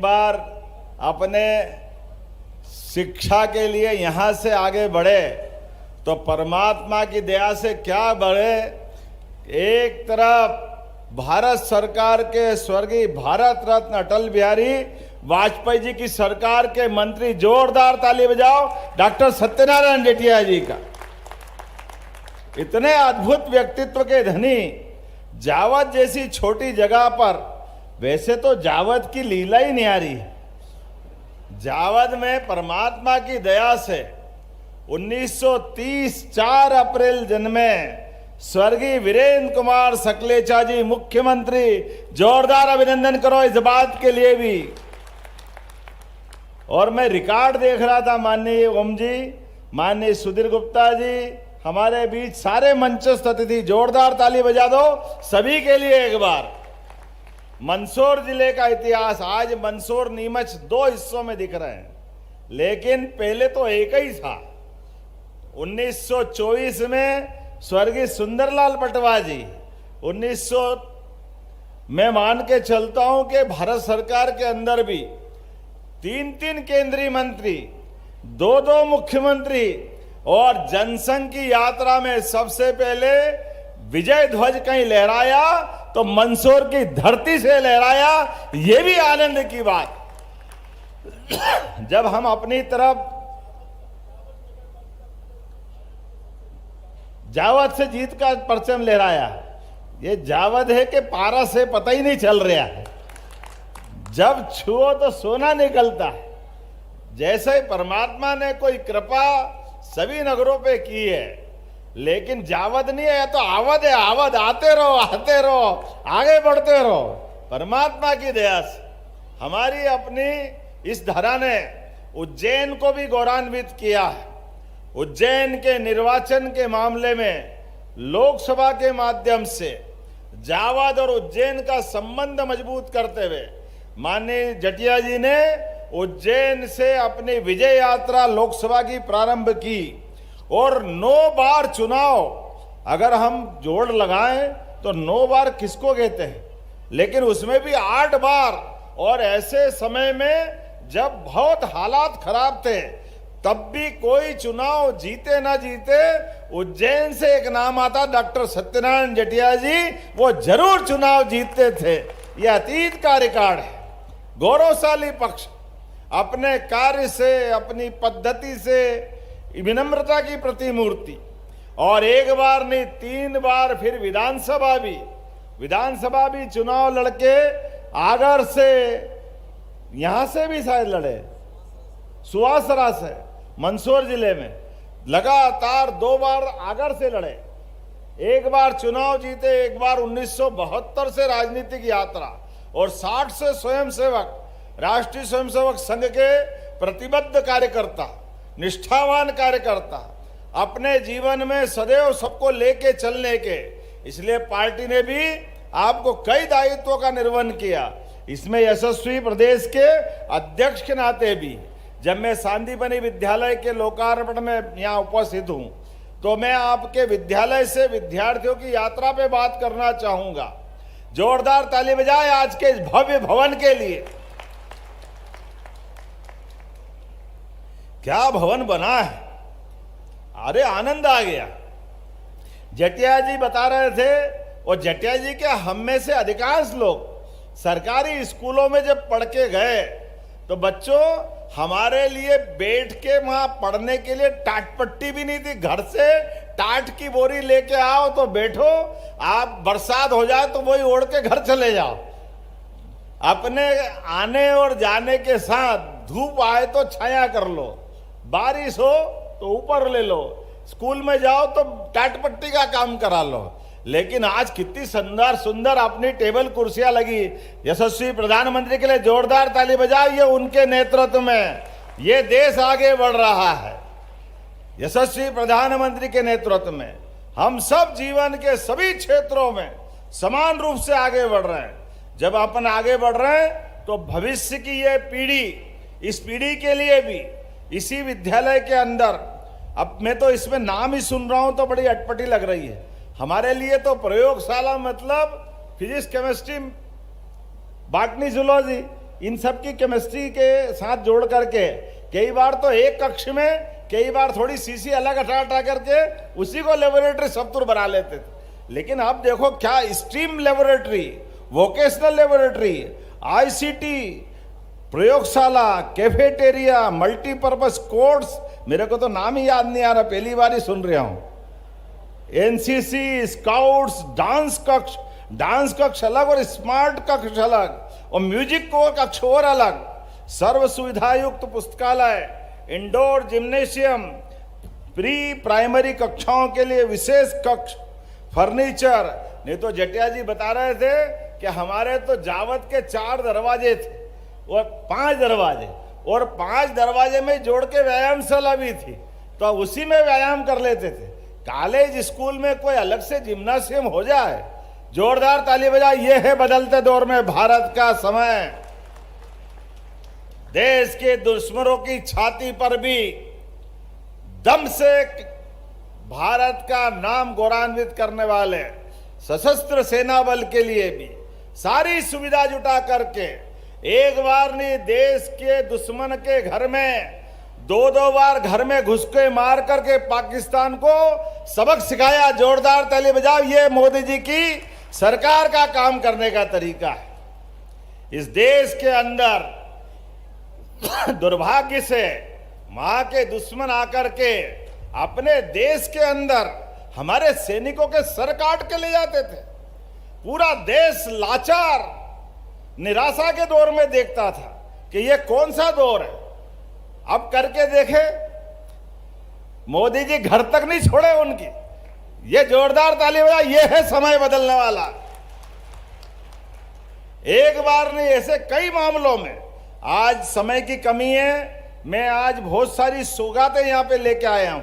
बार अपने शिक्षा के लिए यहाँ से आगे बढ़े तो परमात्मा की दया से क्या बढ़े। एक तरफ भारत सरकार के स्वर्गीय भारत रत्न अटल बिहारी वाजपेयी जी की सरकार के मंत्री, जोरदार ताली बजाओ, डॉक्टर सत्यनारायण जेठिया जी का। इतने अद्भुत व्यक्तित्व के धनी जावद जैसी छोटी जगह पर, वैसे तो जावद की लीला ही न्यारी है। जावद में परमात्मा की दया से 1930 4 अप्रैल जन्मे स्वर्गीय वीरेंद्र कुमार सकलेचा जी मुख्यमंत्री। जोरदार अभिनंदन करो इस बात के लिए भी। और मैं रिकॉर्ड देख रहा था, माननीय ओम जी, माननीय सुधीर गुप्ता जी हमारे बीच, सारे मंचस्थ अतिथि, जोरदार ताली बजा दो सभी के लिए एक बार। मंदसौर जिले का इतिहास, आज मंदसौर नीमच 2 हिस्सों में दिख रहे हैं, लेकिन पहले तो एक ही था। 1924 में स्वर्गीय सुंदरलाल पटवा जी, 1900 मैं मान के चलता हूं कि भारत सरकार के अंदर भी 3 केंद्रीय मंत्री, 2 मुख्यमंत्री, और जनसंघ की यात्रा में सबसे पहले विजय ध्वज कहीं लहराया तो मंदसौर की धरती से लहराया। यह भी आनंद की बात। जब हम अपनी तरफ जावद से जीत का परचम लहराया, ये जावद है कि पारा से पता ही नहीं चल रहा है। जब छुओ तो सोना निकलता है। जैसे परमात्मा ने कोई कृपा सभी नगरों पे की है, लेकिन जावद नहीं है, तो आवद है। आवद, आते रहो, आगे बढ़ते रहो। परमात्मा की दया से हमारी अपनी इस धरा ने उज्जैन को भी गौरवान्वित किया है। उज्जैन के निर्वाचन के मामले में लोकसभा के माध्यम से जावद और उज्जैन का संबंध मजबूत करते हुए माननीय जेठिया जी ने उज्जैन से अपनी विजय यात्रा लोकसभा की प्रारंभ की। और 9 बार चुनाव अगर हम जोड़ लगाएं तो 9 बार किसको कहते हैं, लेकिन उसमें भी 8 बार। और ऐसे समय में जब बहुत हालात खराब थे, तब भी कोई चुनाव जीते ना जीते, उज्जैन से एक नाम आता, डॉक्टर सत्यनारायण जेठिया जी, वो जरूर चुनाव जीतते थे। ये अतीत का रिकॉर्ड है। गौरवशाली पक्ष अपने कार्य से, अपनी पद्धति से, विनम्रता की प्रतिमूर्ति। और एक बार नहीं 3 बार फिर विधानसभा भी चुनाव लड़के आगर से, यहां से भी शायद लड़े, सुवासरा से, मंदसौर जिले में लगातार 2 बार आगर से लड़े। एक बार चुनाव जीते, एक बार 1972 से राजनीतिक यात्रा, और 60 से स्वयंसेवक, राष्ट्रीय स्वयंसेवक संघ के प्रतिबद्ध कार्यकर्ता, निष्ठावान कार्यकर्ता, अपने जीवन में सदैव सबको लेके चलने के। इसलिए पार्टी ने भी आपको कई दायित्वों का निर्वहन किया। इसमें यशस्वी प्रदेश के अध्यक्ष के नाते भी, जब मैं सांदीपनि विद्यालय के लोकार्पण में यहाँ उपस्थित हूँ, तो मैं आपके विद्यालय से विद्यार्थियों की यात्रा पे बात करना चाहूंगा। जोरदार ताली बजाए आज के इस भव्य भवन के लिए। क्या भवन बना है, अरे आनंद आ गया। जेठिया जी बता रहे थे, और जेठिया जी के हम में से अधिकांश लोग सरकारी स्कूलों में जब पढ़ के गए, तो बच्चों हमारे लिए बैठ के वहां पढ़ने के लिए टाट पट्टी भी नहीं थी। घर से टाट की बोरी लेके आओ तो बैठो, आप बरसात हो जाए तो वही ओढ़ के घर चले जाओ। अपने आने और जाने के साथ धूप आए तो छाया कर लो, बारिश हो तो ऊपर ले लो, स्कूल में जाओ तो टाट पट्टी का काम करा लो। लेकिन आज कितनी सुंदर सुंदर अपनी टेबल कुर्सियां लगी। यशस्वी प्रधानमंत्री के लिए जोरदार ताली बजाइए। उनके नेतृत्व में ये देश आगे बढ़ रहा है। यशस्वी प्रधानमंत्री के नेतृत्व में हम सब जीवन के सभी क्षेत्रों में समान रूप से आगे बढ़ रहे हैं। जब अपन आगे बढ़ रहे हैं तो भविष्य की ये पीढ़ी, इस पीढ़ी के लिए भी इसी विद्यालय के अंदर, अब मैं तो इसमें नाम ही सुन रहा हूं तो बड़ी अटपटी लग रही है। हमारे लिए तो प्रयोगशाला मतलब फिजिक्स, केमिस्ट्री, बॉटनी, जूलॉजी, इन सब की केमिस्ट्री के साथ जोड़ करके कई बार तो एक कक्ष में, कई बार थोड़ी सीसी अलग हटा करके उसी को लेबोरेटरी सप्तुर बना लेते थे। लेकिन अब देखो क्या stream laboratory, vocational laboratory, ICT, प्रयोगशाला, कैफेटेरिया, मल्टीपर्पज कोर्ट्स, मेरे को तो नाम ही याद नहीं आ रहा, पहली बार ही सुन रहा हूं। एनसीसी, स्काउट्स, डांस कक्ष अलग और स्मार्ट कक्ष अलग, और म्यूजिक को कक्ष और अलग, सर्व सुविधा युक्त पुस्तकालय, इंडोर जिम्नेशियम, प्री प्राइमरी कक्षाओं के लिए विशेष कक्ष, फर्नीचर। नहीं तो जटिया जी बता रहे थे कि हमारे तो जावत के 4 दरवाजे थे और 5 दरवाजे, और 5 दरवाजे में जोड़ के व्यायामशाला भी थी, तो उसी में व्यायाम कर लेते थे। कॉलेज स्कूल में कोई अलग से जिम्नासियम हो जाए, जोरदार ताली बजाए। ये है बदलते दौर में भारत का समय। देश के दुश्मनों की छाती पर भी दम से भारत का नाम गौरवान्वित करने वाले सशस्त्र सेना बल के लिए भी सारी सुविधा जुटा करके एक बार नहीं, देश के दुश्मन के घर में 2-2 बार घर में घुस के मार करके पाकिस्तान को सबक सिखाया। जोरदार ताली बजाओ। ये मोदी जी की सरकार का काम करने का तरीका है। इस देश के अंदर दुर्भाग्य से मां के दुश्मन आकर के अपने देश के अंदर हमारे सैनिकों के सर काट के ले जाते थे। पूरा देश लाचार निराशा के दौर में देखता था कि ये कौन सा दौर है। अब करके देखे, मोदी जी घर तक नहीं छोड़े उनकी। ये जोरदार ताली बजा। ये है समय बदलने वाला। एक बार नहीं, ऐसे कई मामलों में। आज समय की कमी है, मैं आज बहुत सारी सौगातें यहां पे लेके आया हूं।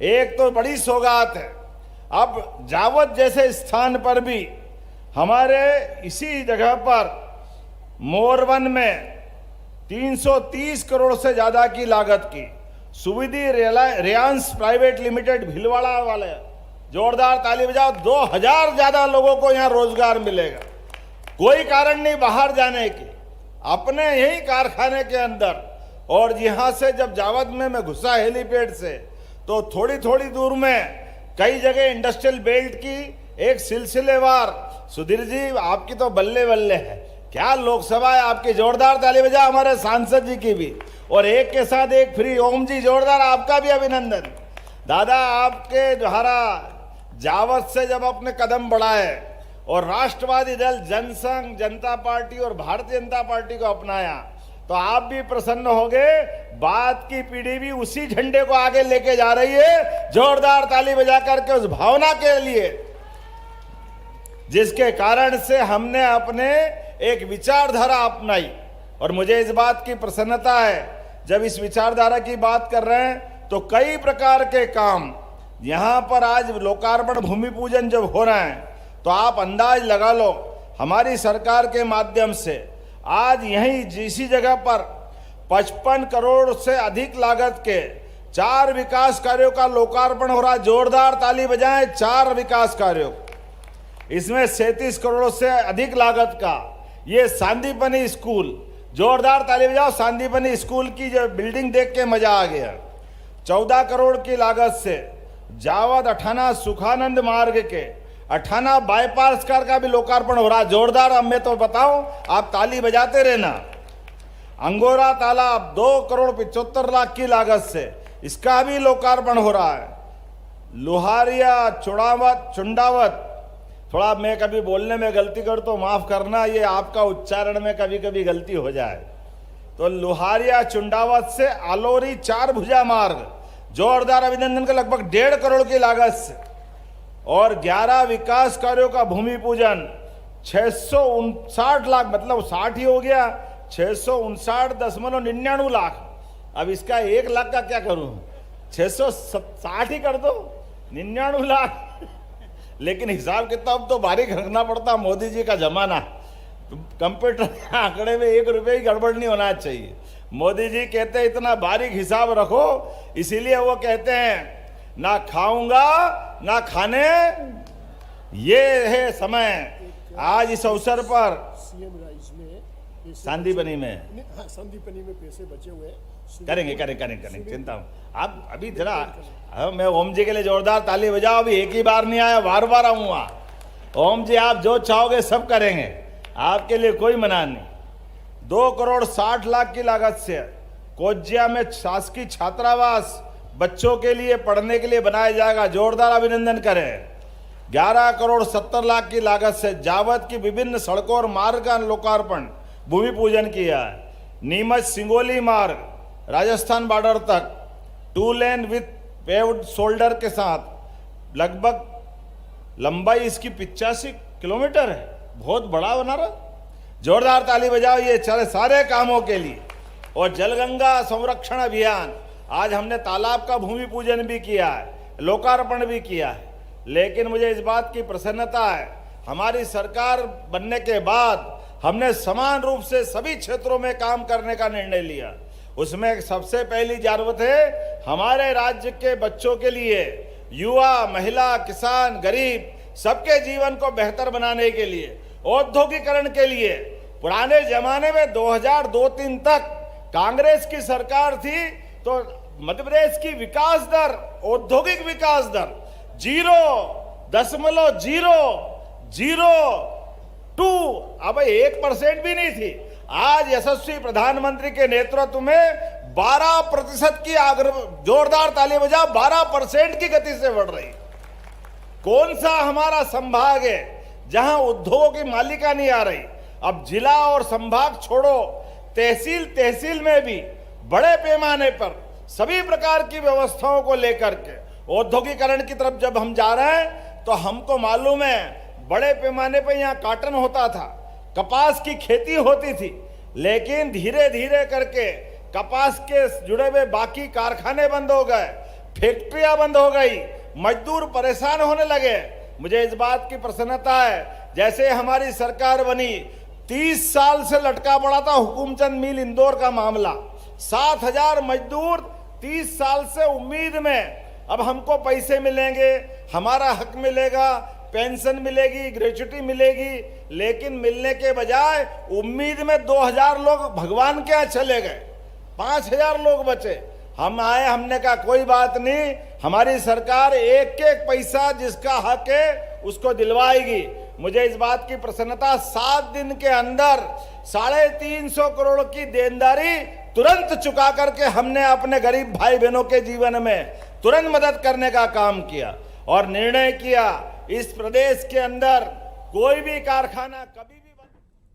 एक तो बड़ी सौगात है, अब जावत जैसे स्थान पर भी हमारे इसी जगह पर मोरवन में 330 करोड़ से ज्यादा की लागत की सुविधि रिलायंस प्राइवेट लिमिटेड भीलवाड़ा वाले, जोरदार ताली बजाओ। 2000 ज्यादा लोगों को यहां रोजगार मिलेगा। कोई कारण नहीं बाहर जाने की, अपने यही कारखाने के अंदर। और यहां से जब जावत में मैं घुसा हेलीपैड से, तो थोड़ी थोड़ी दूर में कई जगह इंडस्ट्रियल बेल्ट की एक सिलसिलेवार। सुधीर जी आपकी तो बल्ले बल्ले है, क्या लोकसभा है आपकी। जोरदार ताली बजा हमारे सांसद जी की भी, और एक के साथ एक फ्री। ओम जी जोरदार आपका भी अभिनंदन। दादा आपके द्वारा जावत से जब अपने कदम बढ़ाए और राष्ट्रवादी दल, जनसंघ, जनता पार्टी और भारतीय जनता पार्टी को अपनाया, तो आप भी प्रसन्न हो गए। बाद की पीढ़ी भी उसी झंडे को आगे लेके जा रही है। जोरदार ताली बजा करके उस भावना के लिए, जिसके कारण से हमने अपने एक विचारधारा अपनाई। और मुझे इस बात की प्रसन्नता है, जब इस विचारधारा की बात कर रहे हैं तो कई प्रकार के काम यहां पर आज लोकार्पण, भूमि पूजन जब हो रहे हैं, तो आप अंदाज लगा लो हमारी सरकार के माध्यम से आज यहीं इसी जगह पर 55 करोड़ से अधिक लागत के 4 विकास कार्यों का लोकार्पण हो रहा। जोरदार ताली बजाएं। 4 विकास कार्यों, इसमें 37 करोड़ से अधिक लागत का ये सांदीपनी स्कूल। जोरदार ताली बजाओ। सांदीपनी स्कूल की जो बिल्डिंग देख के मजा आ गया। 14 करोड़ की लागत से जावद अठाना सुखानंद मार्ग के 18 बाईपास कार का भी लोकार्पण हो रहा है। जोरदार। अब मैं तो बताऊं, आप ताली बजाते रहना। अंगोरा तालाब 2 करोड़ 75 लाख की लागत से इसका भी लोकार्पण हो रहा है। लोहारिया चुंडावत, थोड़ा मैं कभी बोलने में गलती कर तो माफ करना, ये आपका उच्चारण में कभी कभी गलती हो जाए। तो लोहारिया चुंडावत से आलोरी 4 भुजा मार्ग, जोरदार अभिनंदन का लगभग 1.5 करोड़ की लागत से। और 11 विकास कार्यों का भूमि पूजन 659 लाख, मतलब 60 ही हो गया, 659.99 लाख। अब इसका 1 लाख का क्या करूं, 660 ही कर दो, 99 लाख। लेकिन हिसाब किताब तो बारीक रखना पड़ता, मोदी जी का जमाना। कंप्यूटर के आंकड़े में 1 रुपये ही गड़बड़ नहीं होना चाहिए। मोदी जी कहते हैं इतना बारीक हिसाब रखो, इसीलिए वो कहते हैं ना खाऊंगा ना खाने। ये है समय। आज इस अवसर पर सीएम राइस में सांदीपनी में हाँ, संदीपनी में पैसे बचे हुए हैं। करेंगे चिंता आप अभी जरा मैं ओम जी के लिए जोरदार ताली बजाओ। अभी एक ही बार नहीं आया, बार बार आऊंगा। ओम जी आप जो चाहोगे सब करेंगे, आपके लिए कोई मना नहीं। 2,60,00,000 की लागत से कोज्जिया में शासकीय छात्रावास बच्चों के लिए पढ़ने के लिए बनाया जाएगा, जोरदार अभिनंदन करें। 11,70,00,000 की लागत से जावद की विभिन्न सड़कों और मार्ग का लोकार्पण भूमि पूजन किया है। नीमच सिंगोली मार्ग राजस्थान बॉर्डर तक 2 लेन विथ पेव्ड शोल्डर के साथ लगभग लंबाई इसकी 85 किलोमीटर है, बहुत बड़ा बना रहा। जोरदार ताली बजाओ ये सारे कामों के लिए। और जलगंगा संरक्षण अभियान, आज हमने तालाब का भूमि पूजन भी किया है, लोकार्पण भी किया है। लेकिन मुझे इस बात की प्रसन्नता है, हमारी सरकार बनने के बाद हमने समान रूप से सभी क्षेत्रों में काम करने का निर्णय लिया। उसमें सबसे पहली जरूरत है हमारे राज्य के बच्चों के लिए, युवा, महिला, किसान, गरीब सबके जीवन को बेहतर बनाने के लिए, औद्योगिकरण के लिए। पुराने जमाने में 2002-03 तक कांग्रेस की सरकार थी तो मध्य प्रदेश की विकास दर, औद्योगिक विकास दर 0.002 अब 1% भी नहीं थी। आज यशस्वी प्रधानमंत्री के नेतृत्व में 12% की जोरदार ताली बजाओ, 12% की गति से बढ़ रही। कौन सा हमारा संभाग है जहां उद्योगों की मालिका नहीं आ रही? अब जिला और संभाग छोड़ो, तहसील में भी बड़े पैमाने पर सभी प्रकार की व्यवस्थाओं को लेकर के औद्योगिकरण की तरफ जब हम जा रहे हैं तो हमको मालूम है बड़े पैमाने पर यहाँ कॉटन होता था, कपास की खेती होती थी, लेकिन धीरे धीरे करके कपास के जुड़े हुए बाकी कारखाने बंद हो गए, फैक्ट्रियां बंद हो गई, मजदूर परेशान होने लगे। मुझे इस बात की प्रसन्नता है, जैसे हमारी सरकार बनी 30 साल से लटका पड़ा था हुकुमचंद मिल इंदौर का मामला, 7,000 मजदूर 30 साल से उम्मीद में अब हमको पैसे मिलेंगे, हमारा हक मिलेगा, पेंशन मिलेगी, ग्रेच्युटी मिलेगी, लेकिन मिलने के बजाय उम्मीद में 2,000 लोग भगवान के यहाँ चले गए, 5,000 लोग बचे। हम आए, हमने कहा कोई बात नहीं, हमारी सरकार एक एक पैसा जिसका हक है उसको दिलवाएगी। मुझे इस बात की प्रसन्नता, 7 दिन के अंदर 350 करोड़ की देनदारी तुरंत चुका करके हमने अपने गरीब भाई बहनों के जीवन में तुरंत मदद करने का काम किया और निर्णय किया इस प्रदेश के अंदर कोई भी कारखाना कभी भी